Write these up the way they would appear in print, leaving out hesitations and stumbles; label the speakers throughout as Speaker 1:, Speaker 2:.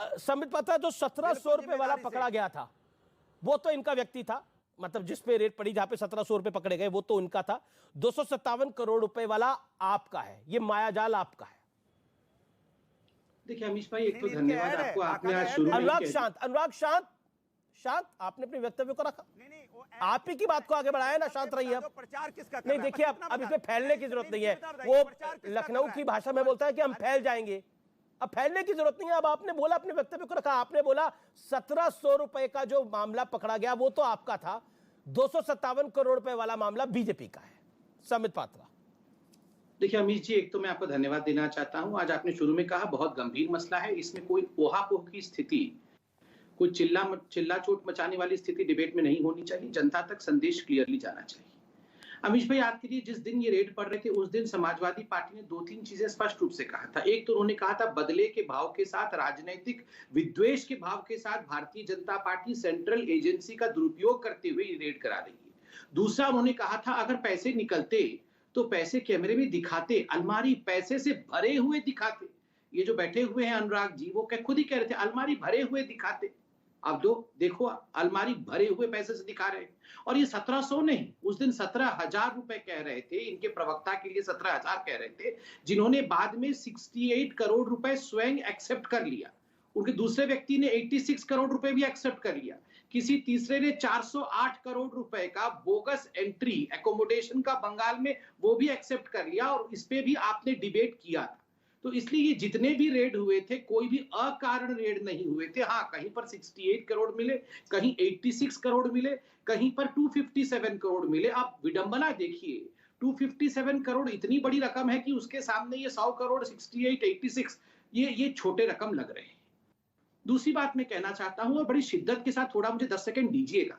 Speaker 1: संबित पात्रा, जो 1700 रुपए वाला पकड़ा गया था वो तो इनका व्यक्ति था, मतलब जिस पे रेट पड़ी, जहां पे 1700 रुपए पकड़े गए वो तो इनका था। 257 करोड़ रुपए वाला आपका है, ये मायाजाल आपका है।
Speaker 2: देखिए अमीश भाई, एक तो धन्यवाद आपको, आपने आज शुरू में
Speaker 1: अनुराग शांत, आपने अपने वक्तव्य को रखा। आप ही की बात को आगे बढ़ाया ना, शांत रहिए अब।
Speaker 3: प्रचार किसका
Speaker 1: नहीं देखिए, अब इसमें फैलने की जरूरत नहीं है। वो लखनऊ की भाषा में बोलता है कि हम फैल जाएंगे, अब फैलने की जरूरत नहीं है। अब आपने बोला, अपने वक्तव्य को रखा, आपने बोला 1700 रुपए का जो मामला पकड़ा गया वो तो आपका था, 257 करोड़ रुपए वाला मामला बीजेपी का है। संबित पात्रा,
Speaker 2: देखिए अमीश जी, एक तो मैं आपको धन्यवाद देना चाहता हूं। आज आपने शुरू में कहा बहुत गंभीर मसला है, इसमें कोई ओहापोह की स्थिति, कोई चिल्ला चोट मचाने वाली स्थिति डिबेट में नहीं होनी चाहिए। जनता तक संदेश क्लियरली जाना चाहिए। अमीश भाई, आपके लिए जिस दिन ये रेड पड़ रहे थे उस दिन समाजवादी पार्टी ने 2-3 चीजें स्पष्ट रूप से कहा था। एक तो उन्होंने कहा था बदले के भाव के साथ, राजनीतिक विद्वेष के भाव के साथ Bharatiya Janata party central agency का दुरुपयोग करते हुए ये रेड करा रही है। दूसरा उन्होंने कहा था अगर पैसे निकलते तो पैसे कैमरे में दिखाते, अलमारी पैसे से भरे हुए दिखाते। ये जो बैठे हुए हैं अनुराग जी, वो खुद ही कह रहे थे अलमारी भरे हुए दिखाते। अब देखो अलमारी भरे हुए पैसे से दिखा रहे हैं। और ये 1700 नहीं, उस दिन 17,000 रुपए कह रहे थे, इनके प्रवक्ता के लिए 17,000 कह रहे थे, जिन्होंने बाद में 68 करोड़ रुपए स्वयं एक्सेप्ट कर लिया। उनके दूसरे व्यक्ति ने 86 करोड़ रुपए भी एक्सेप्ट कर लिया। किसी तीसरे ने 408 करोड़ रुपए का बोगस एंट्री एकोमोडेशन का बंगाल में, वो भी एक्सेप्ट कर लिया। और इस पे भी आपने डिबेट किया था। तो इसलिए ये जितने भी रेड हुए थे, कोई भी अकारण रेड नहीं हुए थे। हाँ, कहीं पर 68 करोड़ मिले, कहीं 86 करोड़ मिले, कहीं पर 257 करोड़ मिले। आप विडंबना देखिए, 257 करोड़ इतनी बड़ी रकम है कि उसके सामने ये 100 करोड़ 68, 86 ये छोटे रकम लग रहे हैं। दूसरी बात मैं कहना चाहता हूं, और बड़ी शिद्दत के साथ, थोड़ा मुझे 10 सेकंड दीजिएगा।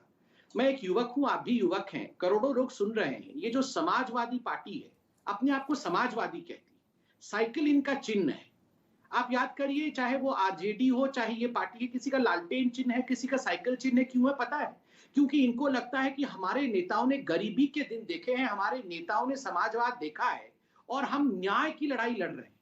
Speaker 2: मैं एक युवक हूं, आप भी युवक हैं, करोड़ों लोग सुन रहे हैं। ये जो समाजवादी पार्टी है, अपने आप को समाजवादी कहती है, साइकिल इनका चिन्ह है। आप याद करिए, चाहे वो आरजेडी हो, चाहे ये पार्टी है, किसी का लालटेन चिन्ह है, किसी का साइकिल चिन्ह है। क्यों है पता है? क्योंकि इनको लगता है कि हमारे नेताओं ने गरीबी के दिन देखे हैं, हमारे नेताओं ने समाजवाद देखा है और हम न्याय की लड़ाई लड़ रहे हैं।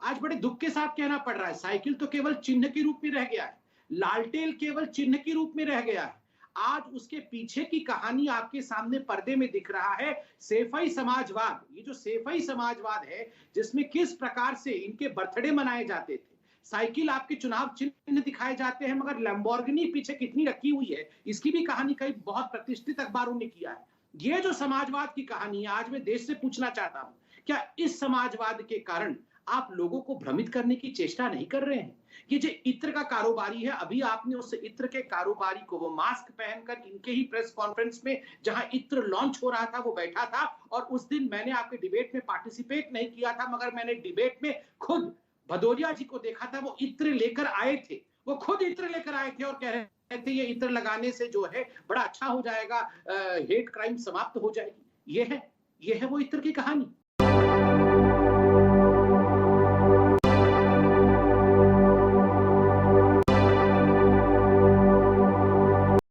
Speaker 2: आज बड़े दुख के साथ कहना पड़ रहा है, साइकिल तो केवल चिन्ह के रूप में रह गया है, लालटेन केवल चिन्ह के रूप में रह गया है। आज उसके पीछे की कहानी आपके सामने पर्दे में दिख रहा है, सेफई समाजवाद। ये जो सेफई समाजवाद है, जिसमें किस प्रकार से इनके बर्थडे मनाए जाते थे, साइकिल आपके चुनाव चिन्ह दिखाए जाते हैं, मगर लैम्बोर्गिनी पीछे कितनी रखी हुई है, इसकी भी कहानी कई बहुत प्रतिष्ठित अखबारों ने किया है। ये जो समाजवाद की कहानी है, आज मैं देश से पूछना चाहता हूं, क्या इस समाजवाद के कारण आप लोगों को भ्रमित करने की चेष्टा नहीं कर रहे हैं? ये जो इत्र का कारोबारी है, अभी आपने उस इत्र के कारोबारी को, वो मास्क पहनकर इनके ही प्रेस कॉन्फ्रेंस में जहां इत्र लॉन्च हो रहा था, वो बैठा था। और उस दिन मैंने आपके डिबेट में पार्टिसिपेट नहीं किया था, मगर मैंने डिबेट में खुद भदौरिया जी को देखा था। वो इत्र लेकर आए थे, वो खुद इत्र लेकर आए थे और कह रहे थे ये इत्र लगाने से जो है बड़ा अच्छा हो जाएगा, हेट क्राइम समाप्त हो जाएगी। ये है वो इत्र की कहानी।